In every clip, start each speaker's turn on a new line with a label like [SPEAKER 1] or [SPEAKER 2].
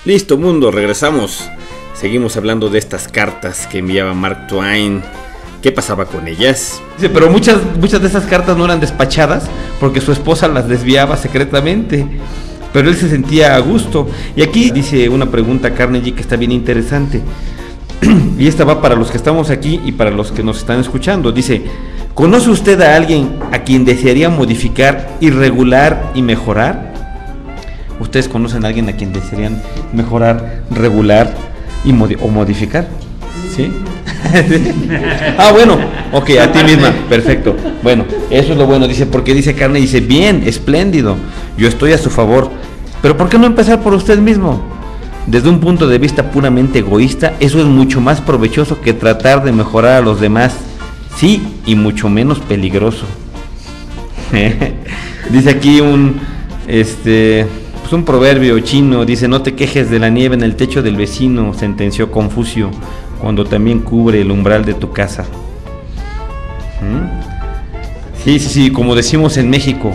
[SPEAKER 1] Listo, mundo, regresamos. Seguimos hablando de estas cartas que enviaba Mark Twain. ¿Qué pasaba con ellas?
[SPEAKER 2] Dice, pero muchas de esas cartas no eran despachadas porque su esposa las desviaba secretamente, pero él se sentía a gusto. Y aquí dice una pregunta Carnegie que está bien interesante, y esta va para los que estamos aquí y para los que nos están escuchando. Dice, ¿conoce usted a alguien a quien desearía modificar, irregular y mejorar? ¿Ustedes conocen a alguien a quien desearían mejorar, regular o modificar? ¿Sí? Ah, bueno, ok, a ti misma, perfecto. Bueno, eso es lo bueno, dice, porque dice Carne, dice, bien, espléndido, yo estoy a su favor, pero ¿por qué no empezar por usted mismo? Desde un punto de vista puramente egoísta, eso es mucho más provechoso que tratar de mejorar a los demás, sí, y mucho menos peligroso. Dice aquí un proverbio chino, dice, no te quejes de la nieve en el techo del vecino, sentenció Confucio, cuando también cubre el umbral de tu casa. Sí, como decimos en México,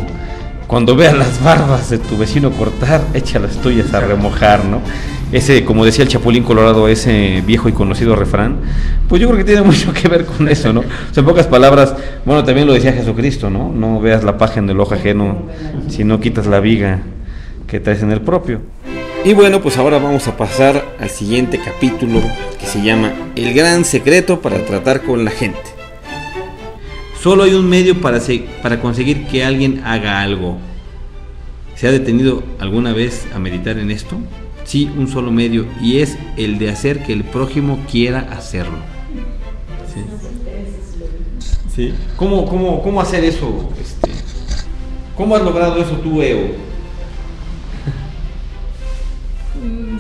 [SPEAKER 2] cuando veas las barbas de tu vecino cortar, echa las tuyas a remojar, ¿no? Ese, como decía el Chapulín Colorado, ese viejo y conocido refrán, pues yo creo que tiene mucho que ver con eso, ¿no? O sea, en pocas palabras, bueno, también lo decía Jesucristo, ¿no? No veas la paja en el ojo ajeno, si no quitas la viga que traes en el propio.
[SPEAKER 1] Y bueno, pues ahora vamos a pasar al siguiente capítulo, que se llama El gran secreto para tratar con la gente.
[SPEAKER 2] Solo hay un medio para conseguir que alguien haga algo. ¿Se ha detenido alguna vez a meditar en esto? Sí, un solo medio, y es el de hacer que el prójimo quiera hacerlo. Sí. ¿Cómo hacer eso? ¿Cómo has logrado eso tú, Eo?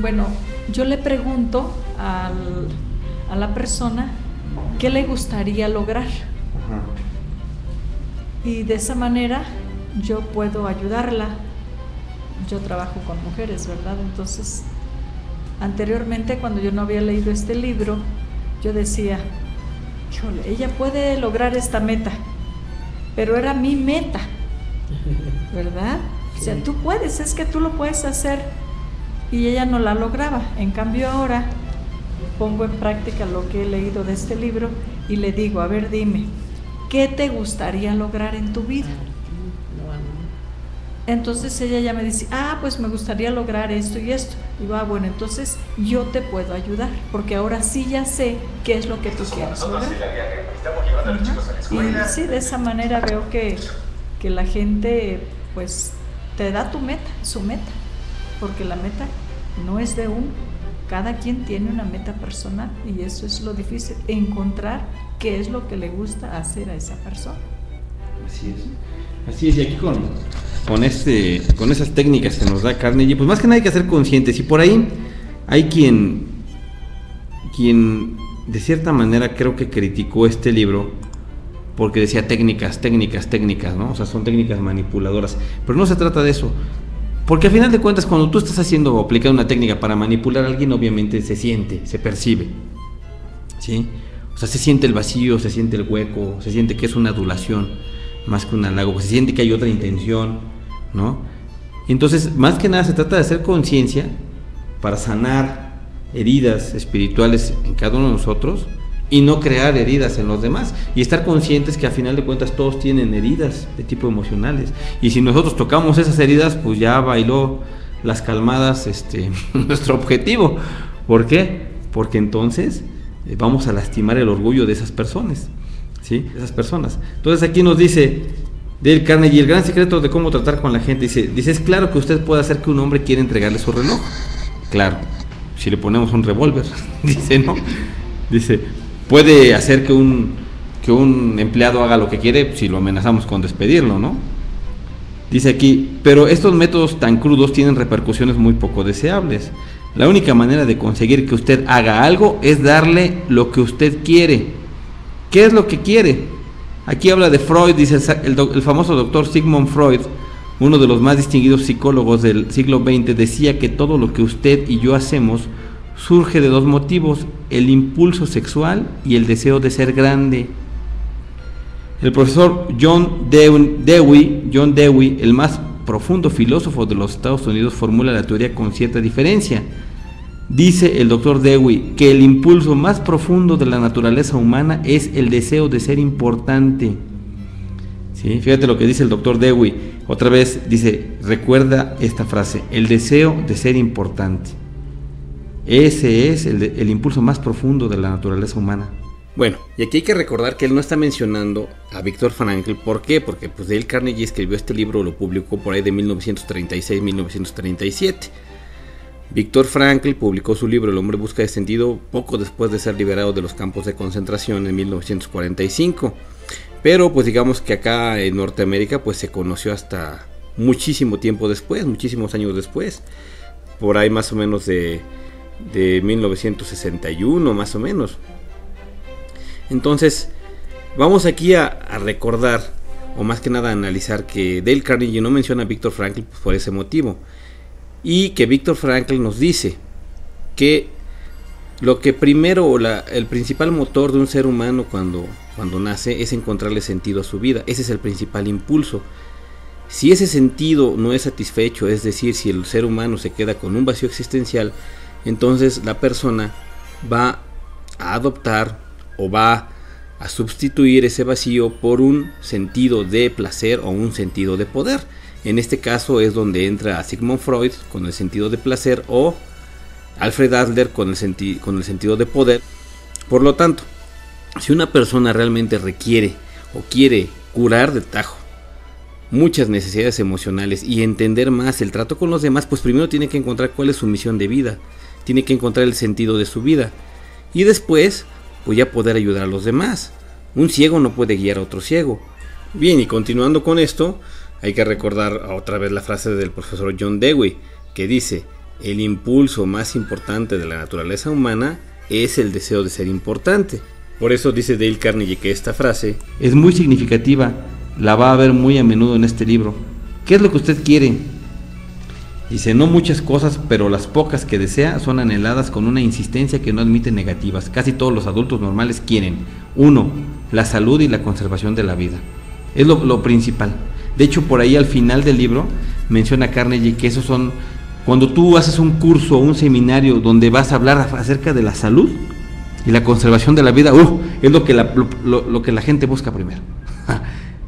[SPEAKER 3] Bueno, yo le pregunto a la persona qué le gustaría lograr. Ajá. Y de esa manera yo puedo ayudarla. Yo trabajo con mujeres, ¿verdad? Entonces, anteriormente, cuando yo no había leído este libro, yo decía, híjole, ella puede lograr esta meta, pero era mi meta, ¿verdad? O sea, tú puedes, es que tú lo puedes hacer. Y ella no la lograba. En cambio ahora pongo en práctica lo que he leído de este libro y le digo, a ver, dime, ¿qué te gustaría lograr en tu vida? Entonces ella ya me dice, pues me gustaría lograr esto y esto. Y digo, bueno, entonces yo te puedo ayudar, porque ahora sí ya sé qué es lo que tú quieres lograr. Y sí, de esa manera veo que la gente pues te da tu meta, su meta. Porque la meta no es de uno, cada quien tiene una meta personal y eso es lo difícil, encontrar qué es lo que le gusta hacer a esa persona.
[SPEAKER 2] Así es, y aquí con esas técnicas que nos da Carnegie, pues más que nada hay que ser conscientes, y por ahí hay quien de cierta manera creo que criticó este libro porque decía técnicas, ¿no? O sea, son técnicas manipuladoras, pero no se trata de eso. Porque al final de cuentas, cuando tú estás haciendo o aplicando una técnica para manipular a alguien, obviamente se siente, se percibe, ¿sí? O sea, se siente el vacío, se siente el hueco, se siente que es una adulación más que un halago, se siente que hay otra intención, ¿no? Entonces, más que nada se trata de hacer conciencia para sanar heridas espirituales en cada uno de nosotros y no crear heridas en los demás, y estar conscientes que a final de cuentas todos tienen heridas de tipo emocionales, y si nosotros tocamos esas heridas, pues ya bailó las calmadas nuestro objetivo. ¿Por qué? Porque entonces vamos a lastimar el orgullo de esas personas, ¿sí? Esas personas. Entonces aquí nos dice Dale Carnegie, el gran secreto de cómo tratar con la gente, dice, es claro que usted puede hacer que un hombre quiera entregarle su reloj, claro, si le ponemos un revólver, dice, ¿no? Dice, puede hacer que un empleado haga lo que quiere si lo amenazamos con despedirlo, ¿no? Dice aquí, pero estos métodos tan crudos tienen repercusiones muy poco deseables. La única manera de conseguir que usted haga algo es darle lo que usted quiere. ¿Qué es lo que quiere? Aquí habla de Freud, dice el famoso doctor Sigmund Freud, uno de los más distinguidos psicólogos del siglo XX, decía que todo lo que usted y yo hacemos surge de dos motivos, el impulso sexual y el deseo de ser grande. El profesor John Dewey, el más profundo filósofo de los Estados Unidos, formula la teoría con cierta diferencia. Dice el doctor Dewey que el impulso más profundo de la naturaleza humana es el deseo de ser importante. ¿Sí? Fíjate lo que dice el doctor Dewey. Otra vez dice, recuerda esta frase, el deseo de ser importante. Ese es el impulso más profundo de la naturaleza humana.
[SPEAKER 1] Bueno, y aquí hay que recordar que él no está mencionando a Viktor Frankl. ¿Por qué? Porque pues Dale Carnegie escribió este libro, lo publicó por ahí de 1936-1937. Viktor Frankl publicó su libro El hombre en busca de sentido poco después de ser liberado de los campos de concentración en 1945. Pero pues digamos que acá en Norteamérica pues se conoció hasta muchísimo tiempo después, muchísimos años después. Por ahí más o menos de 1961 más o menos. Entonces, vamos aquí a recordar, o más que nada a analizar, que Dale Carnegie no menciona a Viktor Frankl por ese motivo. Y que Viktor Frankl nos dice que lo que primero, el principal motor de un ser humano cuando nace es encontrarle sentido a su vida. Ese es el principal impulso. Si ese sentido no es satisfecho, es decir, si el ser humano se queda con un vacío existencial, entonces la persona va a adoptar o va a sustituir ese vacío por un sentido de placer o un sentido de poder. En este caso es donde entra Sigmund Freud con el sentido de placer o Alfred Adler con el sentido de poder. Por lo tanto, si una persona realmente requiere o quiere curar de tajo muchas necesidades emocionales y entender más el trato con los demás, pues primero tiene que encontrar cuál es su misión de vida, tiene que encontrar el sentido de su vida y después pues ya poder ayudar a los demás. Un ciego no puede guiar a otro ciego. Bien, y continuando con esto, hay que recordar otra vez la frase del profesor John Dewey, que dice, el impulso más importante de la naturaleza humana es el deseo de ser importante. Por eso dice Dale Carnegie que esta frase
[SPEAKER 2] es muy significativa, la va a ver muy a menudo en este libro. ¿Qué es lo que usted quiere? Dice, no muchas cosas, pero las pocas que desea son anheladas con una insistencia que no admite negativas. Casi todos los adultos normales quieren. 1. La salud y la conservación de la vida. Es lo principal. De hecho, por ahí al final del libro menciona Carnegie que esos son, cuando tú haces un curso o un seminario donde vas a hablar acerca de la salud y la conservación de la vida, es lo que la gente busca primero.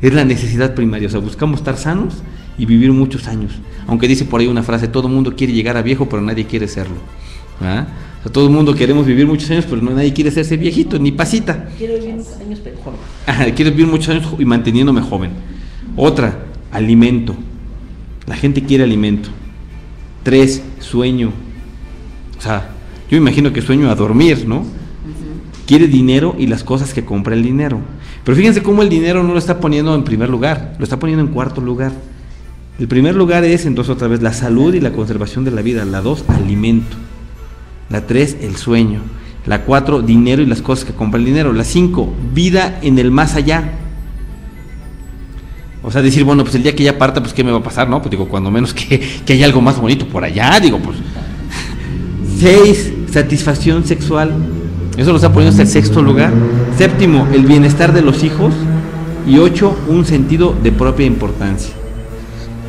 [SPEAKER 2] Es la necesidad primaria, o sea, buscamos estar sanos y vivir muchos años. Aunque dice por ahí una frase, todo el mundo quiere llegar a viejo, pero nadie quiere serlo. ¿Ah? O sea, todo el mundo queremos vivir muchos años, pero nadie quiere hacerse viejito, ni pasita.
[SPEAKER 3] Quiero vivir muchos años, pero joven.
[SPEAKER 2] Quiero vivir muchos años y manteniéndome joven. Otra, alimento. La gente quiere alimento. 3, sueño. O sea, yo imagino que sueño a dormir, ¿no? Quiere dinero y las cosas que compra el dinero. Pero fíjense cómo el dinero no lo está poniendo en primer lugar, lo está poniendo en cuarto lugar. El primer lugar es entonces otra vez la salud y la conservación de la vida. La 2, alimento. La 3, el sueño. La 4, dinero y las cosas que compra el dinero. La 5, vida en el más allá. O sea, decir, bueno, pues el día que ya parta, pues ¿qué me va a pasar? No, pues digo, cuando menos que haya algo más bonito por allá, digo, pues. 6, satisfacción sexual. Eso lo está poniendo hasta el sexto lugar. 7, el bienestar de los hijos. Y 8, un sentido de propia importancia.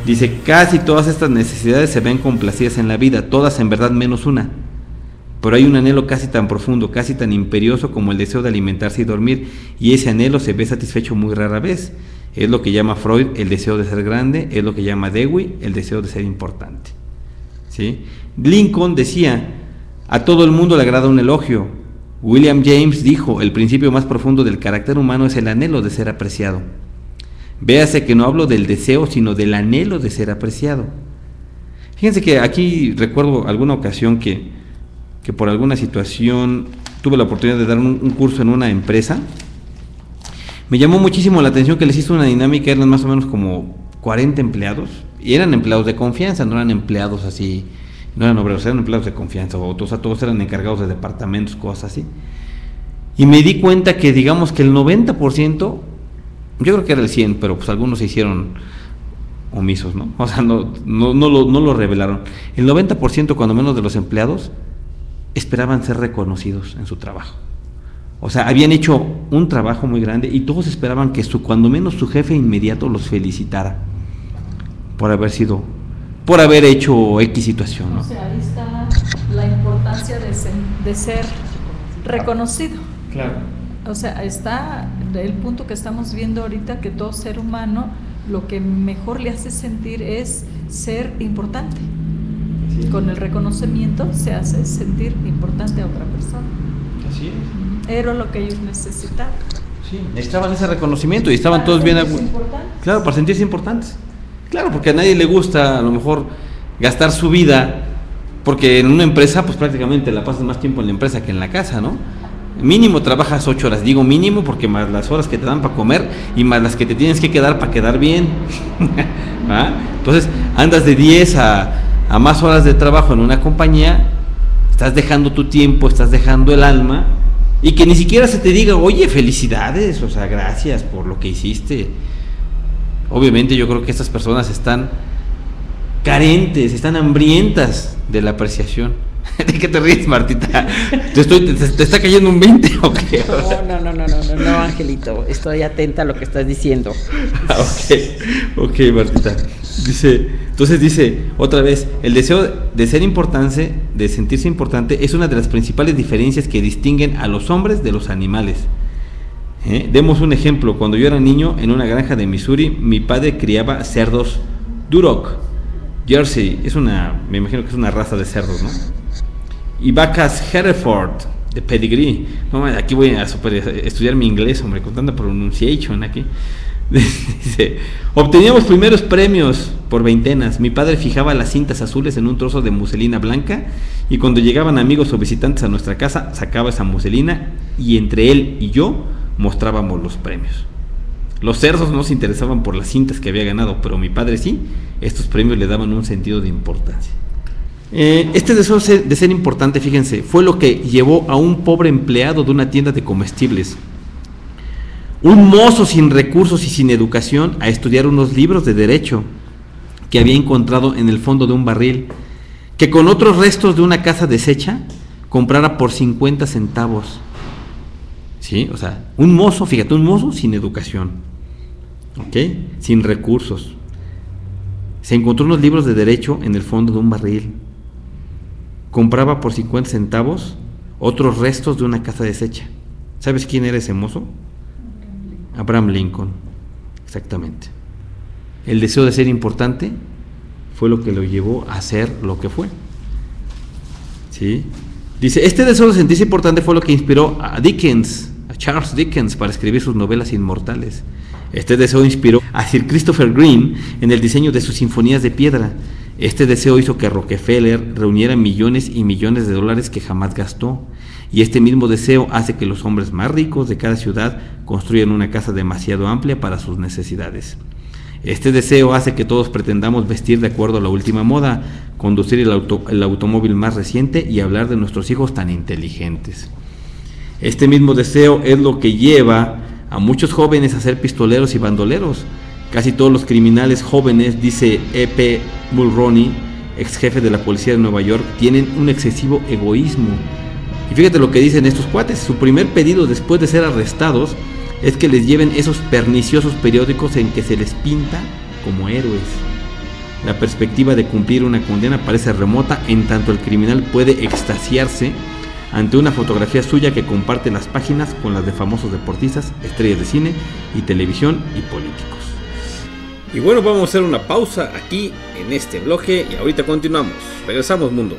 [SPEAKER 2] Dice, casi todas estas necesidades se ven complacidas en la vida, todas en verdad menos una. Pero hay un anhelo casi tan profundo, casi tan imperioso como el deseo de alimentarse y dormir, y ese anhelo se ve satisfecho muy rara vez. Es lo que llama Freud el deseo de ser grande, es lo que llama Dewey el deseo de ser importante. ¿Sí? Lincoln decía, a todo el mundo le agrada un elogio. William James dijo, el principio más profundo del carácter humano es el anhelo de ser apreciado. Véase que no hablo del deseo, sino del anhelo de ser apreciado. Fíjense que aquí recuerdo alguna ocasión que por alguna situación tuve la oportunidad de dar un curso en una empresa. Me llamó muchísimo la atención que les hizo una dinámica, eran más o menos como 40 empleados, y eran empleados de confianza, no eran empleados así, no eran obreros, eran empleados de confianza, o sea, todos eran encargados de departamentos, cosas así. Y me di cuenta que digamos que el 90%, yo creo que era el 100%, pero pues algunos se hicieron omisos, ¿no? O sea, no lo revelaron. El 90% cuando menos de los empleados esperaban ser reconocidos en su trabajo. O sea, habían hecho un trabajo muy grande y todos esperaban que cuando menos su jefe inmediato los felicitara por haber sido por haber hecho X situación, ¿no?
[SPEAKER 3] O sea, ahí está la importancia de ser reconocido.
[SPEAKER 2] Claro.
[SPEAKER 3] O sea, está el punto que estamos viendo ahorita, que todo ser humano lo que mejor le hace sentir es ser importante. Sí. Con el reconocimiento se hace sentir importante a otra persona.
[SPEAKER 2] Así es.
[SPEAKER 3] Era lo que ellos necesitaban.
[SPEAKER 2] Sí, necesitaban ese reconocimiento y estaban todos bien. Claro, para sentirse importantes. Claro, porque a nadie le gusta a lo mejor gastar su vida, porque en una empresa pues prácticamente la pasas más tiempo en la empresa que en la casa, ¿no? Mínimo trabajas 8 horas, digo mínimo porque más las horas que te dan para comer y más las que te tienes que quedar para quedar bien. ¿Ah? Entonces andas de 10 a más horas de trabajo en una compañía, estás dejando tu tiempo, estás dejando el alma, y que ni siquiera se te diga, oye, felicidades, o sea, gracias por lo que hiciste. Obviamente yo creo que estas personas están carentes, están hambrientas de la apreciación. ¿De qué te ríes, Martita? ¿Te está cayendo un 20 o qué?
[SPEAKER 4] No, Angelito, estoy atenta a lo que estás diciendo.
[SPEAKER 2] Ok, Martita. Entonces dice, otra vez, el deseo de ser importante, de sentirse importante, es una de las principales diferencias que distinguen a los hombres de los animales. Demos un ejemplo. Cuando yo era niño, en una granja de Missouri, mi padre criaba cerdos Duroc, Jersey, me imagino que es una raza de cerdos, ¿no? Y vacas Hereford, de pedigree. No, aquí voy a estudiar mi inglés, hombre, con tanta pronunciation aquí. Dice, obteníamos primeros premios por veintenas. Mi padre fijaba las cintas azules en un trozo de muselina blanca, y cuando llegaban amigos o visitantes a nuestra casa, sacaba esa muselina y entre él y yo mostrábamos los premios. Los cerdos no se interesaban por las cintas que había ganado, pero mi padre sí. Estos premios le daban un sentido de importancia. Este deseo de ser importante, fíjense, fue lo que llevó a un pobre empleado de una tienda de comestibles, un mozo sin recursos y sin educación, a estudiar unos libros de derecho que había encontrado en el fondo de un barril, que con otros restos de una casa deshecha comprara por 50 centavos. ¿Sí? O sea, un mozo, fíjate, un mozo sin educación, ¿ok? Sin recursos. Se encontró unos libros de derecho en el fondo de un barril. Compraba por 50 centavos otros restos de una casa deshecha. ¿Sabes quién era ese mozo? Abraham Lincoln. Exactamente. El deseo de ser importante fue lo que lo llevó a ser lo que fue. ¿Sí? Dice, este deseo de sentirse importante fue lo que inspiró a Charles Dickens, para escribir sus novelas inmortales. Este deseo inspiró a Sir Christopher Green en el diseño de sus sinfonías de piedra. Este deseo hizo que Rockefeller reuniera millones y millones de dólares que jamás gastó. Y este mismo deseo hace que los hombres más ricos de cada ciudad construyan una casa demasiado amplia para sus necesidades. Este deseo hace que todos pretendamos vestir de acuerdo a la última moda, conducir el automóvil más reciente y hablar de nuestros hijos tan inteligentes. Este mismo deseo es lo que lleva a muchos jóvenes a ser pistoleros y bandoleros. Casi todos los criminales jóvenes, dice E.P. Mulroney, ex jefe de la policía de Nueva York, tienen un excesivo egoísmo. Y fíjate lo que dicen estos cuates. Su primer pedido después de ser arrestados es que les lleven esos perniciosos periódicos en que se les pinta como héroes. La perspectiva de cumplir una condena parece remota, en tanto el criminal puede extasiarse ante una fotografía suya que comparte las páginas con las de famosos deportistas, estrellas de cine y televisión y políticos.
[SPEAKER 1] Y bueno, vamos a hacer una pausa aquí en este bloque y ahorita continuamos. Regresamos, mundo.